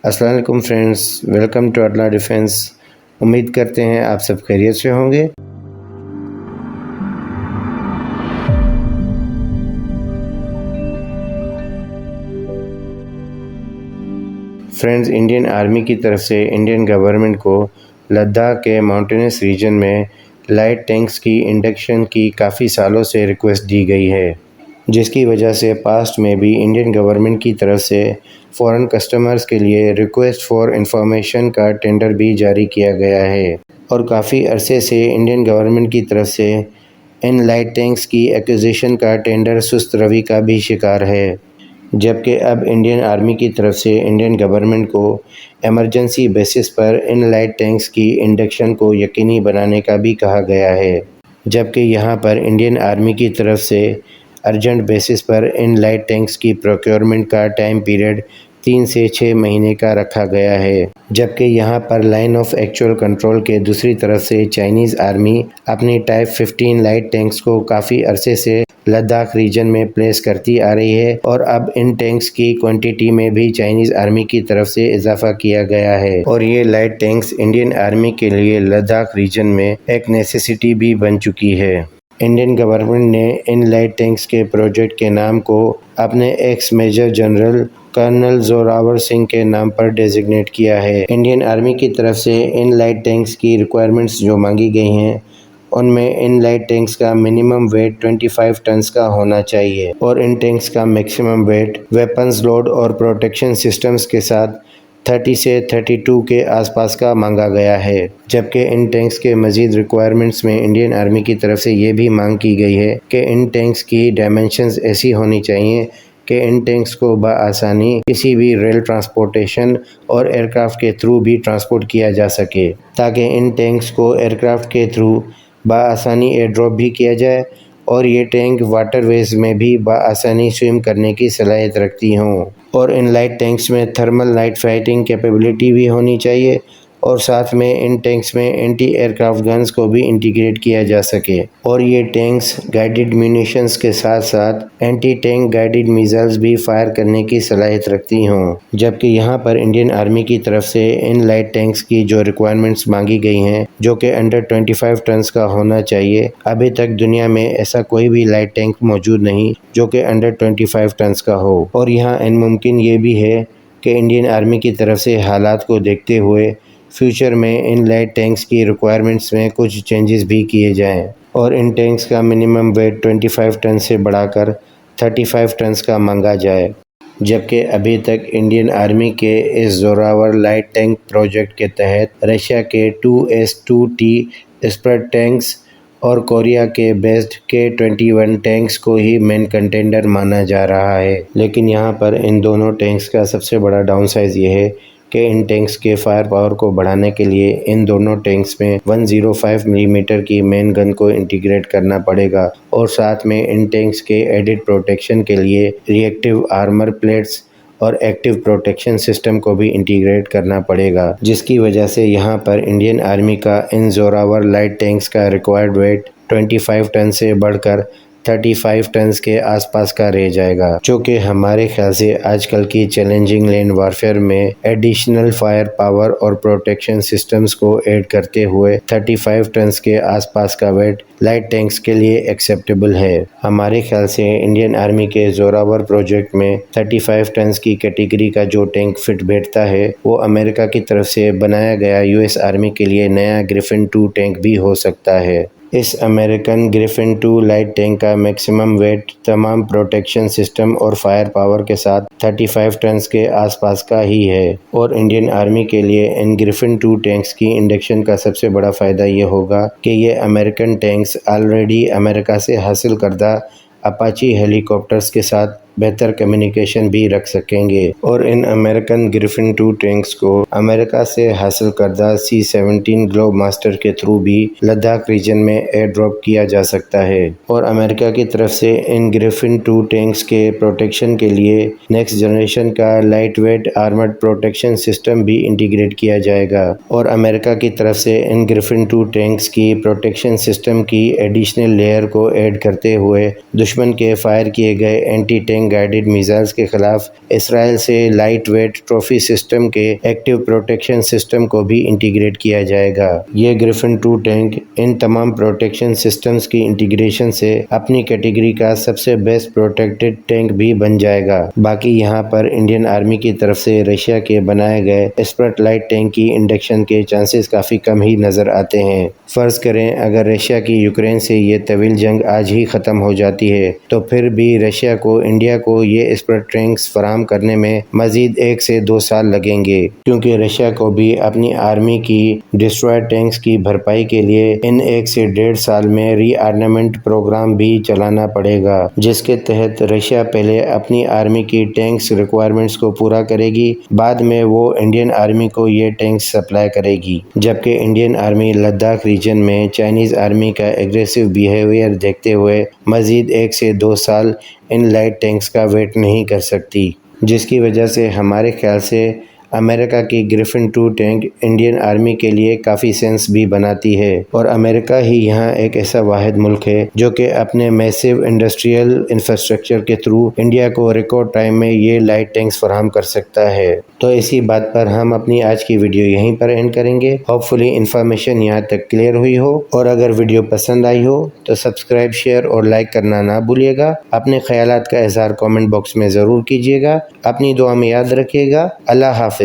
السلام علیکم friends, welcome to اٹلا defence. امید کرتے ہیں آپ سب خیریت سے ہوں گے۔ فرینڈز، انڈین آرمی کی طرف سے انڈین گورنمنٹ کو لداخ کے ماؤنٹینس ریجن میں لائٹ ٹینکس کی انڈکشن کی کافی سالوں سے ریکویسٹ دی گئی ہے، جس کی وجہ سے پاسٹ میں بھی انڈین گورنمنٹ کی طرف سے فورن کسٹمرز کے لیے ریکویسٹ فار انفارمیشن کا ٹینڈر بھی جاری کیا گیا ہے، اور کافی عرصے سے انڈین گورنمنٹ کی طرف سے ان لائٹ ٹینکس کی ایکوزیشن کا ٹینڈر سست روی کا بھی شکار ہے، جبکہ اب انڈین آرمی کی طرف سے انڈین گورنمنٹ کو emergency basis per in light tanks کی انڈکشن کو یقینی بنانے کا بھی کہا گیا ہے، جبکہ یہاں پر انڈین آرمی کی طرف سے urgent basis per in light tanks کی پروکیورمنٹ کا ٹائم پیریڈ 3 سے 6 مہینے کا رکھا گیا ہے، جبکہ یہاں پر لائن آف ایکچوئل کنٹرول کے دوسری طرف سے چائنیز آرمی اپنی ٹائپ 15 لائٹ ٹینکس کو کافی عرصے سے لداخ ریجن میں پلیس کرتی آ رہی ہے، اور اب ان ٹینکس کی کوانٹٹی میں بھی چائنیز آرمی کی طرف سے اضافہ کیا گیا ہے، اور یہ لائٹ ٹینکس انڈین آرمی کے لیے لداخ ریجن میں ایک نیسیسٹی بھی بن چکی ہے۔ انڈین گورنمنٹ نے ان لائٹ ٹینکس کے پروجیکٹ کے نام کو اپنے ایکس میجر جنرل کرنل زوراور سنگھ کے نام پر ڈیزگنیٹ کیا ہے۔ انڈین آرمی کی طرف سے ان لائٹ ٹینکس کی ریکوائرمنٹس جو مانگی گئی ہیں، ان میں ان لائٹ ٹینکس کا منیمم ویٹ 25 ٹنز کا ہونا چاہیے، اور ان ٹینکس کا میکسیمم ویٹ ویپنز لوڈ اور پروٹیکشن سسٹمز کے ساتھ 30 سے 32 کے آس پاس کا مانگا گیا ہے، جبکہ ان ٹینکس کے مزید ریکوائرمنٹس میں انڈین آرمی کی طرف سے یہ بھی مانگ کی گئی ہے کہ ان ٹینکس کی ڈائمنشنز ایسی ہونی چاہیے کہ ان ٹینکس کو بآسانی کسی بھی ریل ٹرانسپورٹیشن اور ایئرکرافٹ کے تھرو بھی ٹرانسپورٹ کیا جا سکے، تاکہ ان ٹینکس کو ایئرکرافٹ کے تھرو بآسانی ایئر ڈراپ بھی کیا جائے، اور یہ ٹینک واٹر ویز میں بھی بآسانی سوئم کرنے کی صلاحیت رکھتی ہوں، اور ان لائٹ ٹینکس میں تھرمل نائٹ فائٹنگ کیپیبلٹی بھی ہونی چاہیے، اور ساتھ میں ان ٹینکس میں اینٹی ایئر کرافٹ گنز کو بھی انٹیگریٹ کیا جا سکے، اور یہ ٹینکس گائیڈڈ میونیشنز کے ساتھ ساتھ اینٹی ٹینک گائیڈڈ میزائلز بھی فائر کرنے کی صلاحیت رکھتی ہوں، جبکہ یہاں پر انڈین آرمی کی طرف سے ان لائٹ ٹینکس کی جو ریکوائرمنٹس مانگی گئی ہیں، جو کہ انڈر 25 ٹنز کا ہونا چاہیے، ابھی تک دنیا میں ایسا کوئی بھی لائٹ ٹینک موجود نہیں جو کہ انڈر 25 ٹنز کا ہو، اور یہاں ممکن یہ بھی ہے کہ انڈین آرمی کی طرف سے حالات کو دیکھتے ہوئے فیوچر میں ان لائٹ ٹینکس کی ریکوائرمنٹس میں کچھ چینجز بھی کیے جائیں، اور ان ٹینکس کا منیمم ویٹ 25 ٹن سے بڑھا کر 35 ٹنز کا مانگا جائے، جبکہ ابھی تک انڈین آرمی کے اس زوراور لائٹ ٹینک پروجیکٹ کے تحت رشیا کے 2S2T اسپرٹ ٹینکس اور کوریا کے بیسڈ K-21 ٹینکس کو ہی مین کنٹینڈر مانا جا رہا ہے، لیکن یہاں پر ان دونوں ٹینکس کا سب سے بڑا ڈاؤن سائز یہ ہے کہ ان ٹینکس کے فائر پاور کو بڑھانے کے لیے ان دونوں ٹینکس میں 105 ملی میٹر کی مین گن کو انٹیگریٹ کرنا پڑے گا، اور ساتھ میں ان ٹینکس کے ایڈڈ پروٹیکشن کے لیے ری ایکٹیو آرمر پلیٹس اور ایکٹیو پروٹیکشن سسٹم کو بھی انٹیگریٹ کرنا پڑے گا، جس کی وجہ سے یہاں پر انڈین آرمی کا ان زوراور لائٹ ٹینکس کا ریکوائرڈ ویٹ 25 ٹن سے بڑھ کر 35 ٹنز کے آس پاس کا رہ جائے گا، جو کہ ہمارے خیال سے آج کل کی چیلنجنگ لینڈ وارفیئر میں ایڈیشنل فائر پاور اور پروٹیکشن سسٹمز کو ایڈ کرتے ہوئے 35 ٹنز کے آس پاس کا ویٹ لائٹ ٹینکس کے لیے ایکسیپٹیبل ہے۔ ہمارے خیال سے انڈین آرمی کے زوراور پروجیکٹ میں 35 ٹنز کی کیٹیگری کا جو ٹینک فٹ بیٹھتا ہے، وہ امریکہ کی طرف سے بنایا گیا US آرمی کے لیے نیا گریفن 2 ٹینک بھی ہو سکتا ہے۔ اس امریکن گریفن 2 لائٹ ٹینک کا میکسیمم ویٹ تمام پروٹیکشن سسٹم اور فائر پاور کے ساتھ 35 ٹنز کے آس پاس کا ہی ہے، اور انڈین آرمی کے لیے ان گریفن 2 ٹینکس کی انڈکشن کا سب سے بڑا فائدہ یہ ہوگا کہ یہ امریکن ٹینکس آلریڈی امریکہ سے حاصل کردہ اپاچی ہیلی کاپٹرز کے ساتھ بہتر کمیونیکیشن بھی رکھ سکیں گے، اور ان امریکن گریفن 2 ٹینکس کو امریکہ سے حاصل کردہ C-17 گلوب ماسٹر کے تھرو بھی لداخ ریجن میں ایئر ڈراپ کیا جا سکتا ہے، اور امریکہ کی طرف سے ان گریفن 2 ٹینکس کے پروٹیکشن کے لیے نیکسٹ جنریشن کا light weight armoured protection system بھی انٹیگریٹ کیا جائے گا، اور امریکہ کی طرف سے ان گریفن 2 ٹینکس کی پروٹیکشن سسٹم کی ایڈیشنل لیئر کو ایڈ کرتے ہوئے دشمن کے فائر کیے گئے اینٹی ٹینک پروپیلشن گائیڈڈ میزائلز کے خلاف اسرائیل سے لائٹ ویٹ ٹروفی سسٹم کے ایکٹیو پروٹیکشن سسٹم کو بھی انٹیگریٹ کیا جائے گا۔ یہ گریفن 2 ٹینک ان تمام پروٹیکشن سسٹمز کی انٹیگریشن سے اپنی کیٹیگری کا سب سے بیسٹ پروٹیکٹڈ ٹینک بھی بن جائے گا۔ باقی یہاں پر انڈین آرمی کی طرف سے رشیا کے بنائے گئے اسپرٹ لائٹ ٹینک کی انڈکشن کے چانسز کافی کم ہی نظر آتے ہیں۔ فرض کریں اگر رشیا کی یوکرین سے یہ طویل جنگ آج ہی ختم ہو جاتی ہے تو پھر بھی رشیا کو انڈیا کو یہ اسپرٹ ٹینکس فراہم کرنے میں مزید 1 سے 2 سال لگیں گے، کیونکہ رشیا کو بھی اپنی آرمی کی ڈسٹرائڈ ٹینکس کی بھرپائی کے لیے ان 1 سے 1.5 سال میں ری آرمامنٹ پروگرام بھی چلانا پڑے گا، جس کے تحت رشیا پہلے اپنی آرمی کی ٹینکس ریکوائرمنٹس کو پورا کرے گی، بعد میں وہ انڈین آرمی کو یہ ٹینکس سپلائی کرے گی، جبکہ انڈین آرمی لداخ ریجن میں چائنیز آرمی کا ایگریسو بیہیویئر دیکھتے ہوئے مزید 1 سے 2 سال ان لائٹ ٹینکس کا ویٹ نہیں کر سکتی، جس کی وجہ سے ہمارے خیال سے امریکہ کی گریفن 2 ٹینک انڈین آرمی کے لیے کافی سینس بھی بناتی ہے، اور امریکہ ہی یہاں ایک ایسا واحد ملک ہے جو کہ اپنے میسیو انڈسٹریل انفراسٹرکچر کے تھرو انڈیا کو ریکارڈ ٹائم میں یہ لائٹ ٹینکس فراہم کر سکتا ہے۔ تو اسی بات پر ہم اپنی آج کی ویڈیو یہیں پر اینڈ کریں گے۔ ہوپ فلی انفارمیشن یہاں تک کلیئر ہوئی ہو، اور اگر ویڈیو پسند آئی ہو تو سبسکرائب، شیئر اور لائک کرنا نہ بھولیے گا۔ اپنے خیالات کا اظہار کامنٹ باکس میں ضرور کیجیے گا۔ اپنی دعا میں یاد رکھیے گا۔ اللہ حافظ۔